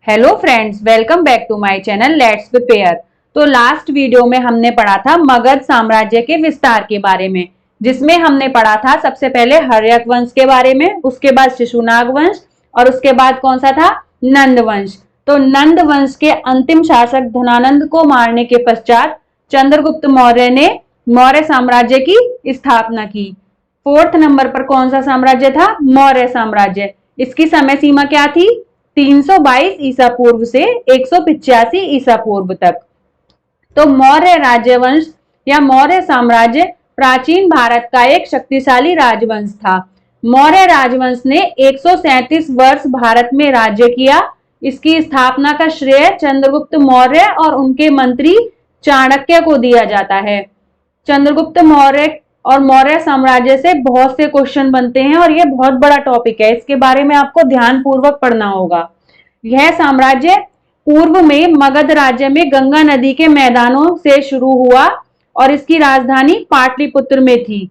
Hello friends, welcome back to my channel let's prepare. तो last video में हमने पढ़ा था मगध साम्राज्य के विस्तार के बारे में, जिसमें हमने पढ़ा था सबसे पहले हर्यक वंश के बारे में, उसके बाद शिशुनाग वंश और उसके बाद कौन सा था, नंद वंश। तो नंद वंश के अंतिम शासक धनानंद को मारने के पश्चात चंद्रगुप्त मौर्य ने मौर्य साम्राज्य की स्थापना की। 4th नंबर पर कौन सा साम्राज्य था, मौर्य साम्राज्य। इसकी समय सीमा क्या थी, 322 ईसा पूर्व से 185 ईसा पूर्व तक। तो मौर्य राजवंश या मौर्य साम्राज्य प्राचीन भारत का एक शक्तिशाली राजवंश था। मौर्य राजवंश ने 137 वर्ष भारत में राज्य किया। इसकी स्थापना का श्रेय चंद्रगुप्त मौर्य और उनके मंत्री चाणक्य को दिया जाता है। चंद्रगुप्त मौर्य और मौर्य साम्राज्य से बहुत से क्वेश्चन बनते हैं और यह बहुत बड़ा टॉपिक है, इसके बारे में आपको ध्यान पूर्वक पढ़ना होगा। यह साम्राज्य पूर्व में मगध राज्य में गंगा नदी के मैदानों से शुरू हुआ और इसकी राजधानी पाटलिपुत्र में थी।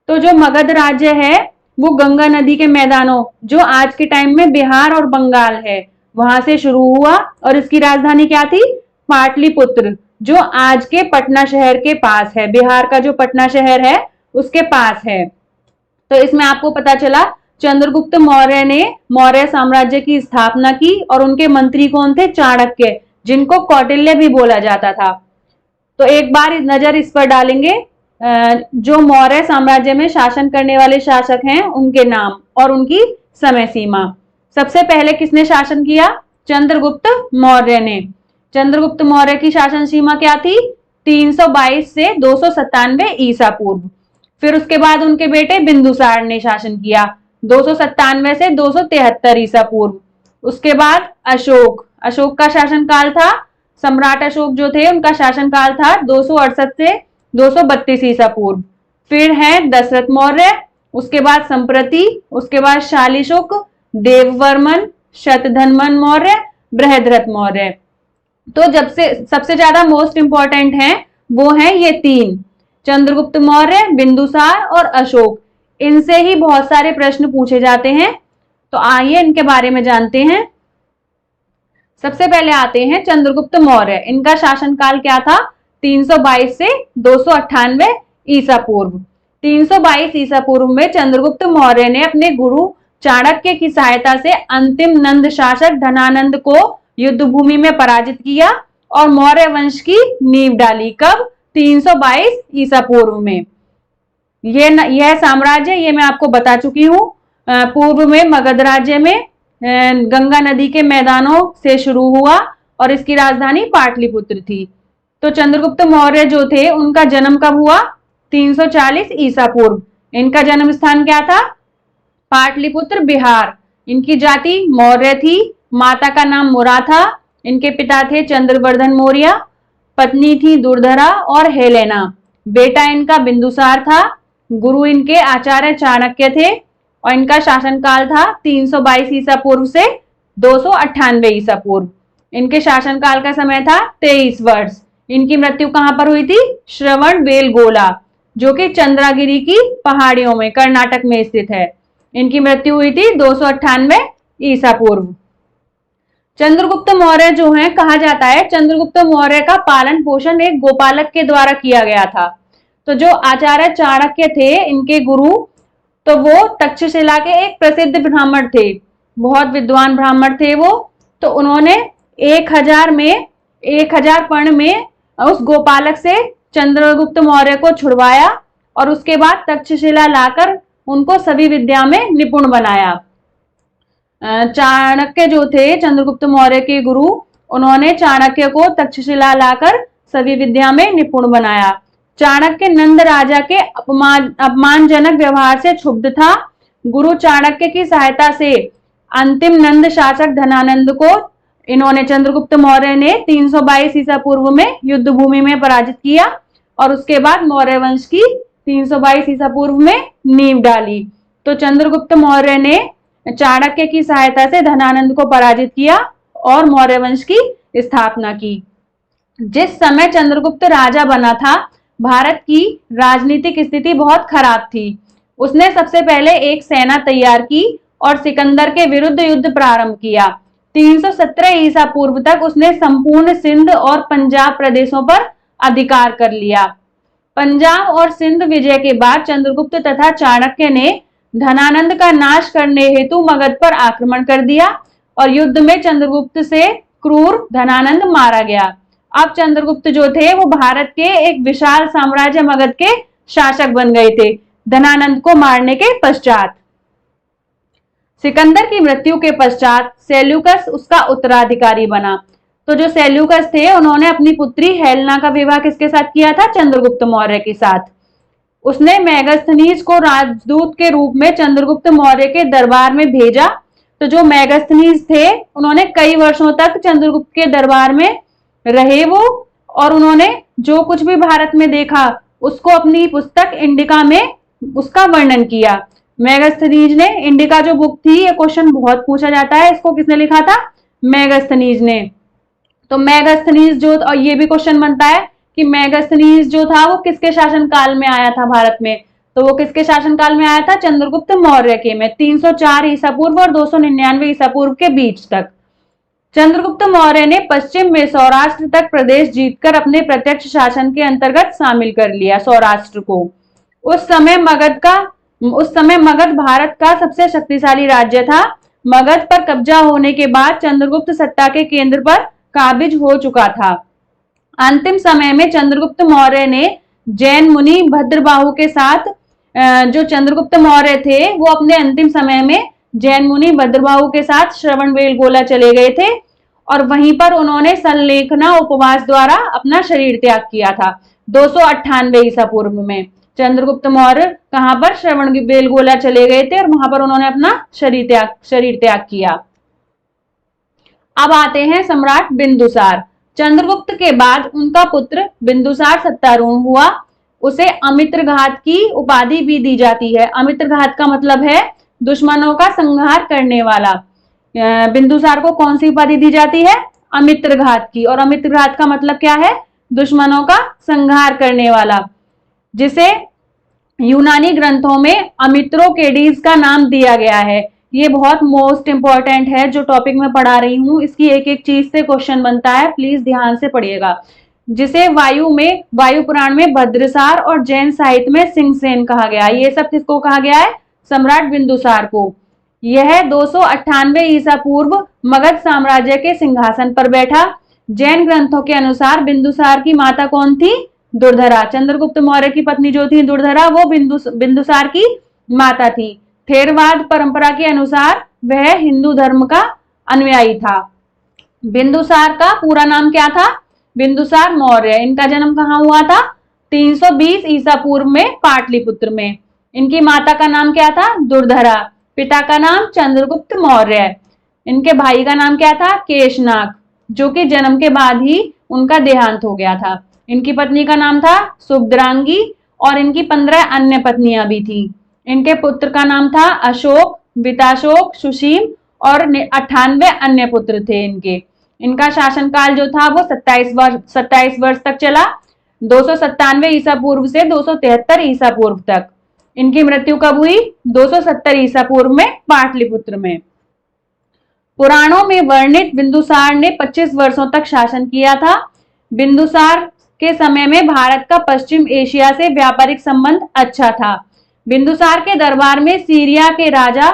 तो जो मगध राज्य है वो गंगा नदी के मैदानों, जो आज के टाइम में बिहार और बंगाल है, वहां से शुरू हुआ और इसकी राजधानी क्या थी, पाटलिपुत्र, जो आज के पटना शहर के पास है। बिहार का जो पटना शहर है उसके पास है। तो इसमें आपको पता चला चंद्रगुप्त मौर्य ने मौर्य साम्राज्य की स्थापना की और उनके मंत्री कौन थे, चाणक्य, जिनको कौटिल्य भी बोला जाता था। तो एक बार नजर इस पर डालेंगे, जो मौर्य साम्राज्य में शासन करने वाले शासक हैं उनके नाम और उनकी समय सीमा। सबसे पहले किसने शासन किया, चंद्रगुप्त मौर्य ने। चंद्रगुप्त मौर्य की शासन सीमा क्या थी, 322 से 297 ईसा पूर्व। फिर उसके बाद उनके बेटे बिंदुसार ने शासन किया, 297 से 273 ईसा पूर्व। उसके बाद अशोक का शासन काल था, सम्राट अशोक जो थे उनका शासन काल था 268 से 232 ईसा पूर्व। फिर है दशरथ मौर्य, उसके बाद संप्रति, उसके बाद शालीशुक, देववर्मन, शतधन्वन मौर्य, बृहद्रथ मौर्य। तो जब से सबसे ज्यादा मोस्ट इंपॉर्टेंट है वो है ये तीन, चंद्रगुप्त मौर्य, बिंदुसार और अशोक। इनसे ही बहुत सारे प्रश्न पूछे जाते हैं। तो आइए इनके बारे में जानते हैं। सबसे पहले आते हैं चंद्रगुप्त मौर्य। इनका शासनकाल क्या था, 322 से 298 ईसा पूर्व। 322 ईसा पूर्व में चंद्रगुप्त मौर्य ने अपने गुरु चाणक्य की सहायता से अंतिम नंद शासक धनानंद को युद्ध भूमि में पराजित किया और मौर्य वंश की नींव डाली। कब, 322 ईसा पूर्व में। यह साम्राज्य, ये मैं आपको बता चुकी हूँ, पूर्व में मगध राज्य में गंगा नदी के मैदानों से शुरू हुआ और इसकी राजधानी पाटलिपुत्र थी। तो चंद्रगुप्त मौर्य जो थे उनका जन्म कब हुआ, 340 ईसा पूर्व। इनका जन्म स्थान क्या था, पाटलिपुत्र, बिहार। इनकी जाति मौर्य थी, माता का नाम मुरा था, इनके पिता थे चंद्रवर्धन मौर्य, पत्नी थी दुर्धरा और हेलेना, बेटा इनका बिंदुसार था, गुरु इनके आचार्य चाणक्य थे और इनका शासनकाल था 322 ईसा पूर्व से 298 ईसा पूर्व। इनके शासनकाल का समय था 23 वर्ष। इनकी मृत्यु कहां पर हुई थी, श्रवण बेलगोला, जो कि चंद्रागिरी की पहाड़ियों में कर्नाटक में स्थित है। इनकी मृत्यु हुई थी 298 ईसा पूर्व। चंद्रगुप्त मौर्य जो है, कहा जाता है चंद्रगुप्त मौर्य का पालन पोषण एक गोपालक के द्वारा किया गया था। तो जो आचार्य चाणक्य थे इनके गुरु, तो वो तक्षशिला के एक प्रसिद्ध ब्राह्मण थे, बहुत विद्वान ब्राह्मण थे वो। तो उन्होंने 1000 पर्ण में उस गोपालक से चंद्रगुप्त मौर्य को छुड़वाया और उसके बाद तक्षशिला लाकर उनको सभी विद्या में निपुण बनाया। चाणक्य जो थे चंद्रगुप्त मौर्य के गुरु, उन्होंने चाणक्य को तक्षशिला लाकर सभी विद्या में निपुण बनाया। चाणक्य नंद राजा के अपमानजनक व्यवहार से क्षुब्ध था। गुरु चाणक्य की सहायता से अंतिम नंद शासक धनानंद को इन्होंने, चंद्रगुप्त मौर्य ने 322 ईसा पूर्व में युद्ध भूमि में पराजित किया और उसके बाद मौर्य वंश की 322 ईसा पूर्व में नींव डाली। तो चंद्रगुप्त मौर्य ने चाणक्य की सहायता से धनानंद को पराजित किया और मौर्य वंश की स्थापना की। जिस समय चंद्रगुप्त राजा बना था, भारत की राजनीतिक स्थिति बहुत खराब थी। उसने सबसे पहले एक सेना तैयार की और सिकंदर के विरुद्ध युद्ध प्रारंभ किया। 317 ईसा पूर्व तक उसने संपूर्ण सिंध और पंजाब प्रदेशों पर अधिकार कर लिया। पंजाब और सिंध विजय के बाद चंद्रगुप्त तथा चाणक्य ने धनानंद का नाश करने हेतु मगध पर आक्रमण कर दिया और युद्ध में चंद्रगुप्त से क्रूर धनानंद मारा गया। अब चंद्रगुप्त जो थे वो भारत के एक विशाल साम्राज्य मगध के शासक बन गए थे धनानंद को मारने के पश्चात। सिकंदर की मृत्यु के पश्चात सेल्यूकस उसका उत्तराधिकारी बना। तो जो सेल्यूकस थे उन्होंने अपनी पुत्री हेलेना का विवाह किसके साथ किया था? चंद्रगुप्त मौर्य के साथ। उसने मेगास्थनीज को राजदूत के रूप में चंद्रगुप्त मौर्य के दरबार में भेजा। तो जो मेगास्थनीज थे उन्होंने कई वर्षों तक चंद्रगुप्त के दरबार में रहे वो, और उन्होंने जो कुछ भी भारत में देखा उसको अपनी पुस्तक इंडिका में उसका वर्णन किया। मेगास्थनीज ने, इंडिका जो बुक थी, ये क्वेश्चन बहुत पूछा जाता है, इसको किसने लिखा था? मेगास्थनीज ने। तो मेगास्थनीज जो, और ये भी क्वेश्चन बनता है कि मेगास्थनीज जो था वो किसके शासन काल में आया था भारत में? तो वो किसके शासन काल में आया था? चंद्रगुप्त मौर्य के में, 304 ईसा पूर्व और 299 ईसा पूर्व के बीच तक। चंद्रगुप्त मौर्य ने पश्चिम में सौराष्ट्र तक प्रदेश जीतकर अपने प्रत्यक्ष शासन के अंतर्गत शामिल कर लिया सौराष्ट्र को। उस समय मगध भारत का सबसे शक्तिशाली राज्य था। मगध पर कब्जा होने के बाद चंद्रगुप्त सत्ता के केंद्र पर काबिज हो चुका था। अंतिम समय में चंद्रगुप्त मौर्य ने जैन मुनि भद्रबाहु के साथ, जो चंद्रगुप्त मौर्य थे वो अपने अंतिम समय में जैन मुनि भद्रबाहु के साथ श्रवणबेलगोला चले गए थे और वहीं पर उन्होंने संलेखना उपवास द्वारा अपना शरीर त्याग किया था 298 ईसा पूर्व में। चंद्रगुप्त मौर्य कहां पर? श्रवणबेलगोला चले गए थे और वहां पर उन्होंने अपना शरीर त्याग किया। अब आते हैं सम्राट बिंदुसार। चंद्रगुप्त के बाद उनका पुत्र बिंदुसार सत्तारूढ़ हुआ। उसे अमित्रघात की उपाधि भी दी जाती है। अमित्रघात का मतलब है दुश्मनों का संहार करने वाला। बिंदुसार को कौन सी उपाधि दी जाती है? अमित्रघात की। और अमित्रघात का मतलब क्या है? दुश्मनों का संहार करने वाला, जिसे यूनानी ग्रंथों में अमित्रोकेडीज का नाम दिया गया है। ये बहुत मोस्ट इंपॉर्टेंट है, जो टॉपिक मैं पढ़ा रही हूँ इसकी एक एक चीज से क्वेश्चन बनता है, प्लीज ध्यान से पढ़िएगा। जिसे वायु पुराण में भद्रसार और जैन साहित्य में सिंहसेन कहा गया। ये सब किसको कहा गया है? सम्राट बिंदुसार को। यह 298 ईसा पूर्व मगध साम्राज्य के सिंहासन पर बैठा। जैन ग्रंथों के अनुसार बिंदुसार की माता कौन थी? दुर्धरा। चंद्रगुप्त मौर्य की पत्नी जो थी दुर्धरा, वो बिंदुसार की माता थी। थेरवाद परंपरा के अनुसार वह हिंदू धर्म का अनुयायी था। बिंदुसार का पूरा नाम क्या था? बिंदुसार मौर्य। इनका जन्म कहाँ हुआ था? 320 ईसा पूर्व में पाटलिपुत्र में। इनकी माता का नाम क्या था? दुर्धरा। पिता का नाम चंद्रगुप्त मौर्य। इनके भाई का नाम क्या था? केशनाग, जो कि जन्म के बाद ही उनका देहांत हो गया था। इनकी पत्नी का नाम था सुभद्रांगी और इनकी 15 अन्य पत्नियां भी थी। इनके पुत्र का नाम था अशोक, विताशोक, सुशील और 98 अन्य पुत्र थे इनके। इनका शासनकाल जो था वो 27 वर्ष तक चला, 297 ईसा पूर्व से 273 ईसा पूर्व तक। इनकी मृत्यु कब हुई? 270 ईसा पूर्व में पाटलिपुत्र में। पुराणों में वर्णित बिंदुसार ने 25 वर्षों तक शासन किया था। बिंदुसार के समय में भारत का पश्चिम एशिया से व्यापारिक संबंध अच्छा था। बिंदुसार के दरबार में सीरिया के राजा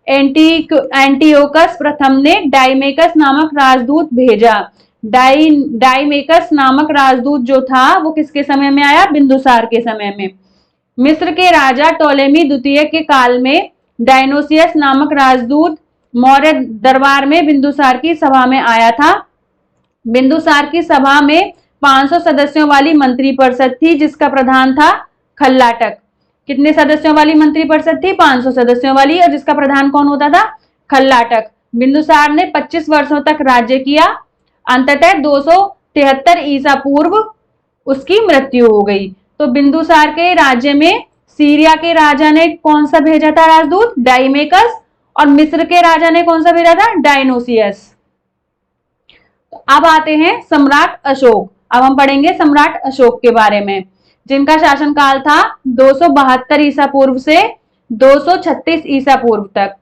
एंटियोकस प्रथम ने डाइमेकस नामक राजदूत भेजा। डाइमेकस नामक राजदूत जो था वो किसके समय में आया? बिंदुसार के समय में। मिस्र के राजा टोलेमी द्वितीय के काल में डायनोसियस नामक राजदूत मौर्य दरबार में बिंदुसार की सभा में आया था। बिंदुसार की सभा में 500 सदस्यों वाली मंत्रिपरिषद थी, जिसका प्रधान था खल्लाटक। कितने सदस्यों वाली मंत्रिपरिषद थी? 500 सदस्यों वाली, और जिसका प्रधान कौन होता था? खल्लाटक। बिंदुसार ने 25 वर्षों तक राज्य किया। अंततः 273 ईसा पूर्व उसकी मृत्यु हो गई। तो बिंदुसार के राज्य में सीरिया के राजा ने कौन सा भेजा था राजदूत? डाइमेकस। और मिस्र के राजा ने कौन सा भेजा था? डायनोसियस। अब आते हैं सम्राट अशोक। अब हम पढ़ेंगे सम्राट अशोक के बारे में, जिनका शासनकाल था 272 ईसा पूर्व से 236 ईसा पूर्व तक।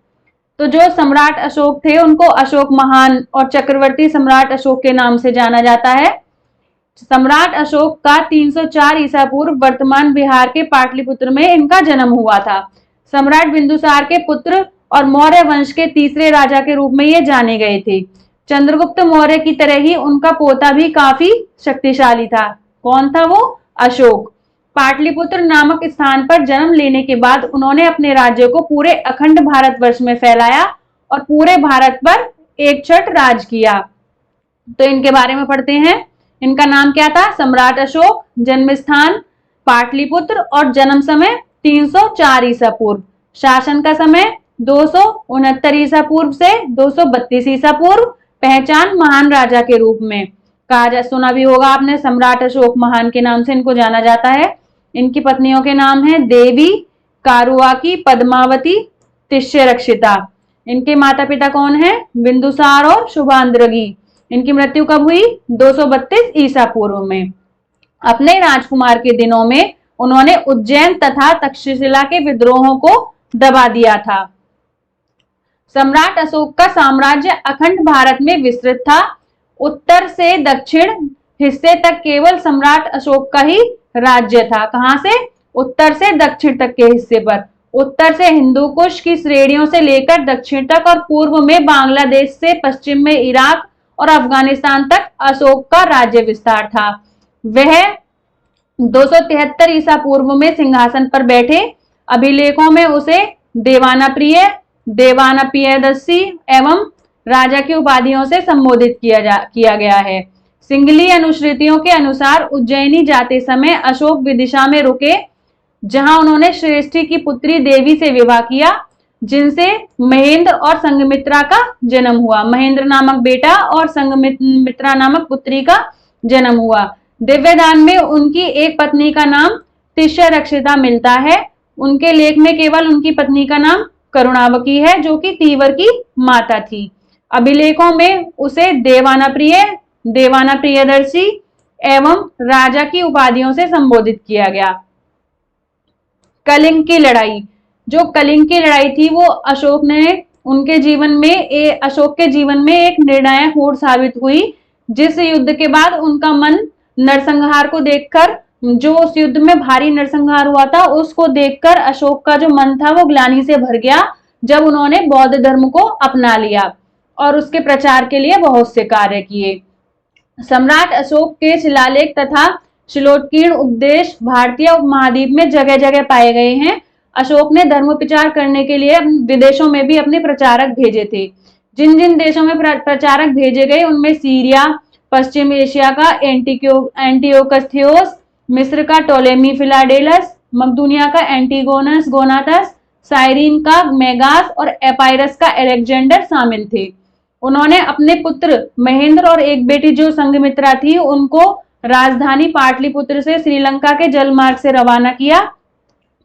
तो जो सम्राट अशोक थे उनको अशोक महान और चक्रवर्ती सम्राट अशोक के नाम से जाना जाता है। सम्राट अशोक का 304 ईसा पूर्व वर्तमान बिहार के पाटलिपुत्र में इनका जन्म हुआ था। सम्राट बिंदुसार के पुत्र और मौर्य वंश के तीसरे राजा के रूप में ये जाने गए थे। चंद्रगुप्त मौर्य की तरह ही उनका पोता भी काफी शक्तिशाली था। कौन था वो? अशोक। पाटलिपुत्र नामक स्थान पर जन्म लेने के बाद उन्होंने अपने राज्य को पूरे अखंड भारतवर्ष में फैलाया और पूरे भारत पर एक छठ राज किया। तो इनके बारे में पढ़ते हैं। इनका नाम क्या था? सम्राट अशोक। जन्म स्थान पाटलिपुत्र और जन्म समय 304 ईसा पूर्व। शासन का समय 269 ईसा पूर्व से 232 ईसा पूर्व। पहचान महान राजा के रूप में सुना भी होगा आपने, सम्राट अशोक महान के नाम से इनको जाना जाता है। इनकी पत्नियों के नाम हैं देवी, कारुआकी, पद्मावती, तिष्यरक्षिता। इनके माता पिता कौन हैं? बिंदुसार और शुभांद्रगी। इनकी मृत्यु कब हुई? 232 ईसा पूर्व में। अपने राजकुमार के दिनों में उन्होंने उज्जैन तथा तक्षशिला के विद्रोहों को दबा दिया था। सम्राट अशोक का साम्राज्य अखंड भारत में विस्तृत था। उत्तर से दक्षिण हिस्से तक केवल सम्राट अशोक का ही राज्य था। कहां से? उत्तर से दक्षिण तक के हिस्से पर। उत्तर से हिंदू कुश की श्रेणियों से लेकर दक्षिण तक और पूर्व में बांग्लादेश से पश्चिम में इराक और अफगानिस्तान तक अशोक का राज्य विस्तार था। वह 273 ईसा पूर्व में सिंहासन पर बैठे। अभिलेखों में उसे देवाना प्रिय, देवाना प्रियदर्शी एवं राजा की उपाधियों से संबोधित किया गया है। सिंगली अनुश्रुतियों के अनुसार उज्जैनी जाते समय अशोक विदिशा में रुके, जहां उन्होंने श्रेष्ठी की पुत्री देवी से विवाह किया, जिनसे महेंद्र और संघमित्रा का जन्म हुआ। महेंद्र नामक बेटा और संघमित्रा नामक पुत्री का जन्म हुआ। दिव्यदान में उनकी एक पत्नी का नाम तिष्यरक्षिता मिलता है। उनके लेख में केवल उनकी पत्नी का नाम करुणावकी है, जो कि तीवर की माता थी। अभिलेखों में उसे देवाना प्रिय, देवाना प्रियदर्शी एवं राजा की उपाधियों से संबोधित किया गया। कलिंग की लड़ाई। जो कलिंग की लड़ाई थी वो अशोक के जीवन में एक निर्णायक मोड़ साबित हुई, जिस युद्ध के बाद उनका मन नरसंहार को देखकर, जो उस युद्ध में भारी नरसंहार हुआ था, उसको देखकर अशोक का जो मन था वो ग्लानि से भर गया, जब उन्होंने बौद्ध धर्म को अपना लिया और उसके प्रचार के लिए बहुत से कार्य किए। सम्राट अशोक के शिलालेख तथा शिलोत्कीर्ण उपदेश भारतीय उपमहाद्वीप में जगह जगह पाए गए हैं। अशोक ने धर्म प्रचार करने के लिए विदेशों में भी अपने प्रचारक भेजे थे। जिन जिन देशों में प्रचारक भेजे गए उनमें सीरिया, पश्चिम एशिया का एंटियोकस थियोस, मिस्र का टोलेमी फिलाडेलस, मकदूनिया का एंटीगोनस गोनाथस, साइरीन का मेगास और एपाइरस का अलेक्जेंडर शामिल थे। उन्होंने अपने पुत्र महेंद्र और एक बेटी जो संघमित्रा थी उनको राजधानी पाटलिपुत्र से श्रीलंका के जलमार्ग से रवाना किया।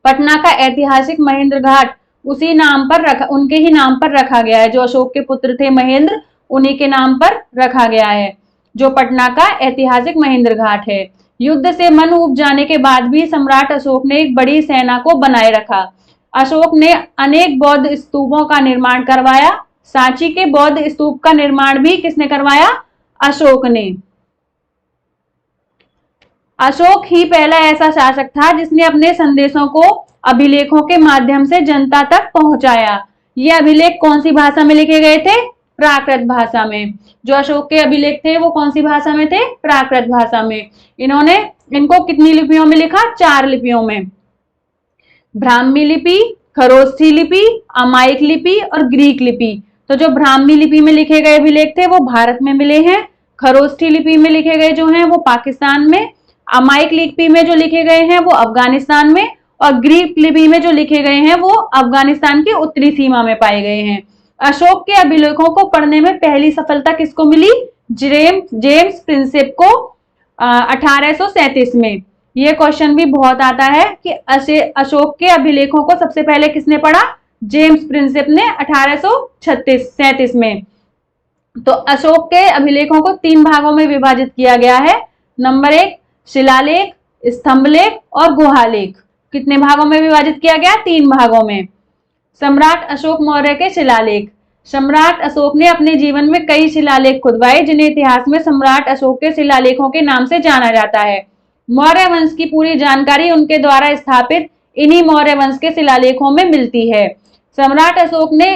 पटना का ऐतिहासिक महेंद्र घाट उनके ही नाम पर रखा गया है। जो अशोक के पुत्र थे महेंद्र, उन्हीं के नाम पर रखा गया है, जो पटना का ऐतिहासिक महेंद्र घाट है। युद्ध से मन उब जाने के बाद भी सम्राट अशोक ने एक बड़ी सेना को बनाए रखा। अशोक ने अनेक बौद्ध स्तूपों का निर्माण करवाया। सांची के बौद्ध स्तूप का निर्माण भी किसने करवाया? अशोक ने। अशोक ही पहला ऐसा शासक था जिसने अपने संदेशों को अभिलेखों के माध्यम से जनता तक पहुंचाया। ये अभिलेख कौन सी भाषा में लिखे गए थे? प्राकृत भाषा में। जो अशोक के अभिलेख थे वो कौन सी भाषा में थे? प्राकृत भाषा में। इनको कितनी लिपियों में लिखा? 4 लिपियों में। ब्राह्मी लिपि, खरोष्ठी लिपि, अमायिक लिपि और ग्रीक लिपि। तो जो ब्राह्मी लिपि में लिखे गए अभिलेख थे वो भारत में मिले हैं। खरोष्ठी लिपि में लिखे गए जो हैं वो पाकिस्तान में। अमायिक लिपि में जो लिखे गए हैं वो अफगानिस्तान में, और ग्रीक लिपि में जो लिखे गए हैं वो अफगानिस्तान की उत्तरी सीमा में पाए गए हैं। अशोक के अभिलेखों को पढ़ने में पहली सफलता किसको मिली? जेम्स प्रिंसेप को 1837 में। यह क्वेश्चन भी बहुत आता है कि अशोक के अभिलेखों को सबसे पहले किसने पढ़ा? जेम्स प्रिंसेप ने 1837 में। तो अशोक के अभिलेखों को 3 भागों में विभाजित किया गया है। नंबर 1 शिलालेख, स्तंभलेख और गुहालेख। कितने भागों में विभाजित किया गया? 3 भागों में। सम्राट अशोक मौर्य के शिलालेख। सम्राट अशोक ने अपने जीवन में कई शिलालेख खुदवाए जिन्हें इतिहास में सम्राट अशोक के शिलालेखों के नाम से जाना जाता है। मौर्य वंश की पूरी जानकारी उनके द्वारा स्थापित इन्हीं मौर्य वंश के शिलालेखों में मिलती है। सम्राट अशोक ने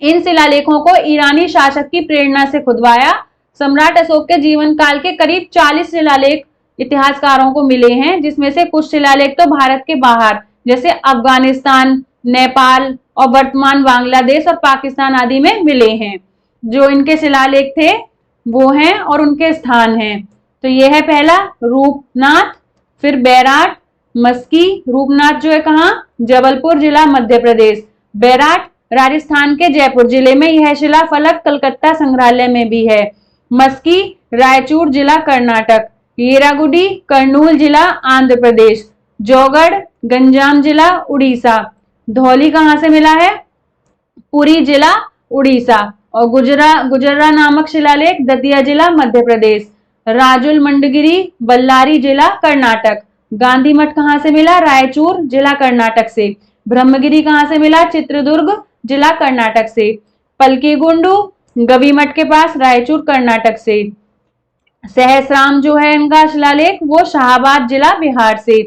इन शिलालेखों को ईरानी शासक की प्रेरणा से खुदवाया। सम्राट अशोक के जीवन काल के करीब 40 शिलालेख इतिहासकारों को मिले हैं, जिसमें से कुछ शिलालेख तो भारत के बाहर जैसे अफगानिस्तान, नेपाल और वर्तमान बांग्लादेश और पाकिस्तान आदि में मिले हैं। जो इनके शिलालेख थे वो हैं और उनके स्थान हैं। तो ये है पहला रूपनाथ, फिर बैराट, मस्की। रूपनाथ जो है कहाँ? जबलपुर जिला मध्य प्रदेश। बैराट राजस्थान के जयपुर जिले में। यह शिला फलक कलकत्ता संग्रहालय में भी है। मस्की रायचूर जिला कर्नाटक। येरागुडी कर्नूल जिला आंध्र प्रदेश। जौगढ़ गंजाम जिला उड़ीसा। धौली कहाँ से मिला है? पुरी जिला उड़ीसा। और गुजर्रा नामक शिलालेख दतिया जिला मध्य प्रदेश। राजुल मंडगिरी बल्लारी जिला कर्नाटक। गांधी मठ कहाँ से मिला? रायचूर जिला कर्नाटक से। ब्रह्मगिरी कहाँ से मिला? चित्रदुर्ग जिला कर्नाटक से। पलकीगुंडू गवी मठ के पास रायचूर कर्नाटक से। सहस्राम जो है इनका शिलालेख वो शाहबाद जिला बिहार से।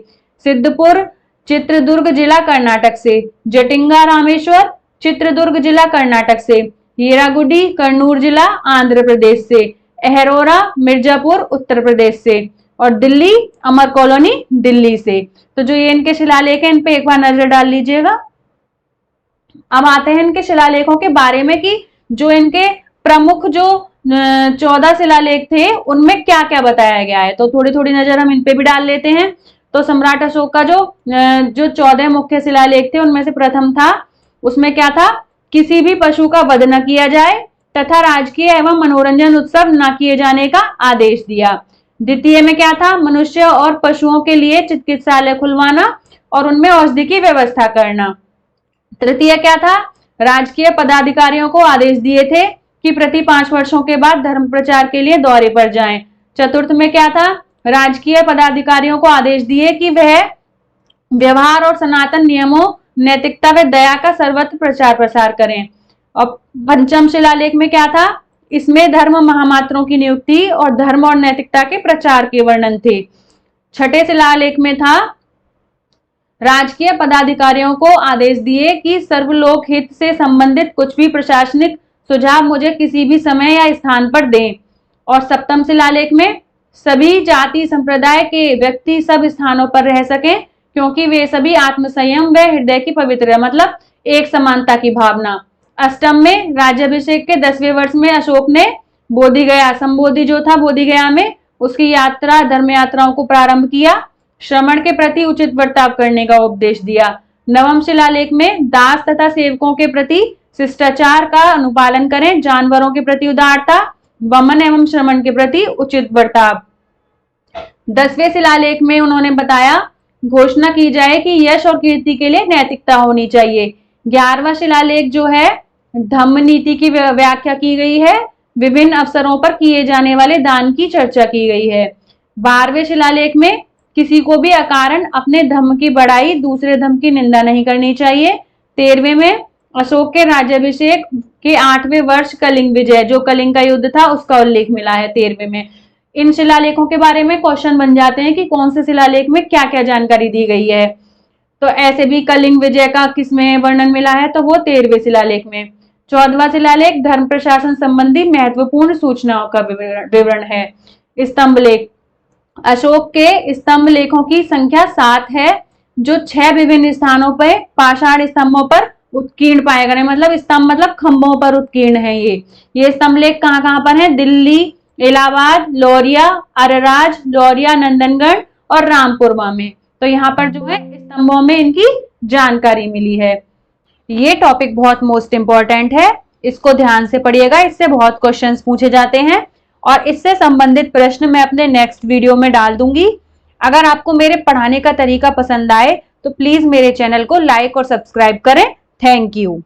सिद्धपुर चित्रदुर्ग जिला कर्नाटक से। जटिंगा रामेश्वर चित्रदुर्ग जिला कर्नाटक से। येरागुडी कर्नूल जिला आंध्र प्रदेश से। अहरोरा मिर्जापुर उत्तर प्रदेश से। और दिल्ली अमर कॉलोनी दिल्ली से। तो जो ये इनके शिलालेख है इन पे एक बार नजर डाल लीजिएगा। अब आते हैं इनके शिलालेखों के बारे में कि जो इनके प्रमुख जो 14 शिलालेख थे उनमें क्या क्या बताया गया है। तो थोड़ी थोड़ी नजर हम इन पे भी डाल लेते हैं। तो सम्राट अशोक का जो 14 मुख्य शिलालेख थे उनमें से प्रथम था, उसमें क्या था? किसी भी पशु का वध न किया जाए तथा राजकीय एवं मनोरंजन उत्सव न किए जाने का आदेश दिया। द्वितीय में क्या था? मनुष्य और पशुओं के लिए चिकित्सालय खुलवाना और उनमें औषधि की व्यवस्था करना। तृतीय क्या था? राजकीय पदाधिकारियों को आदेश दिए थे कि प्रति 5 वर्षों के बाद धर्म प्रचार के लिए दौरे पर जाएं। चतुर्थ में क्या था? राजकीय पदाधिकारियों को आदेश दिए कि वह व्यवहार और सनातन नियमों, नैतिकता व दया का सर्वत्र प्रचार प्रसार करें। और पंचम शिलालेख में क्या था? इसमें धर्म महामात्रों की नियुक्ति और धर्म और नैतिकता के प्रचार के वर्णन थे। छठे शिलालेख में था राजकीय पदाधिकारियों को आदेश दिए कि सर्वलोक हित से संबंधित कुछ भी प्रशासनिक सुझाव मुझे किसी भी समय या स्थान पर दें। और सप्तम शिलालेख में सभी जाति संप्रदाय के व्यक्ति सब स्थानों पर रह सकें क्योंकि वे सभी आत्मसंयम व हृदय की पवित्र, मतलब एक समानता की भावना। अष्टम में राज्याभिषेक के 10वें वर्ष में अशोक ने बोधिगया, संबोधि जो था बोधिगया में, उसकी यात्रा धर्म यात्राओं को प्रारंभ किया। श्रमण के प्रति उचित बर्ताव करने का उपदेश दिया। नवम शिलालेख में दास तथा सेवकों के प्रति शिष्टाचार का अनुपालन करें, जानवरों के प्रति उदारता, वमन एवं श्रमण के प्रति उचित बर्ताव। 10वें शिलालेख में उन्होंने बताया, घोषणा की जाए कि यश और कीर्ति के लिए नैतिकता होनी चाहिए। 11वां शिलालेख जो है धम्म नीति की व्याख्या की गई है। विभिन्न अवसरों पर किए जाने वाले दान की चर्चा की गई है। 12वें शिलालेख में किसी को भी अकारण अपने धर्म की बढ़ाई, दूसरे धर्म की निंदा नहीं करनी चाहिए। 13वें में अशोक के राज्याभिषेक के 8वें वर्ष कलिंग विजय, जो कलिंग का युद्ध था, उसका उल्लेख मिला है 13वें में। इन शिलालेखों के बारे में क्वेश्चन बन जाते हैं कि कौन से शिलालेख में क्या क्या जानकारी दी गई है। तो ऐसे भी कलिंग विजय का किसमें वर्णन मिला है? तो वो 13वें शिलालेख में। 14वां शिलालेख धर्म प्रशासन संबंधी महत्वपूर्ण सूचनाओं का विवरण है। स्तंभ लेख, अशोक के स्तंभ लेखों की संख्या 7 है, जो 6 विभिन्न स्थानों पर पाषाण स्तंभों पर उत्कीर्ण पाए गए। मतलब स्तंभ मतलब खंभों पर उत्कीर्ण है। ये स्तंभ लेख कहाँ कहाँ पर है? दिल्ली, इलाहाबाद, लौरिया, अरराज, लौरिया, नंदनगढ़ और रामपुरमा में। तो यहाँ पर जो है स्तंभों में इनकी जानकारी मिली है। ये टॉपिक बहुत मोस्ट इंपॉर्टेंट है, इसको ध्यान से पढ़िएगा, इससे बहुत क्वेश्चंस पूछे जाते हैं और इससे संबंधित प्रश्न मैं अपने नेक्स्ट वीडियो में डाल दूंगी। अगर आपको मेरे पढ़ाने का तरीका पसंद आए तो प्लीज मेरे चैनल को लाइक और सब्सक्राइब करें। Thank you.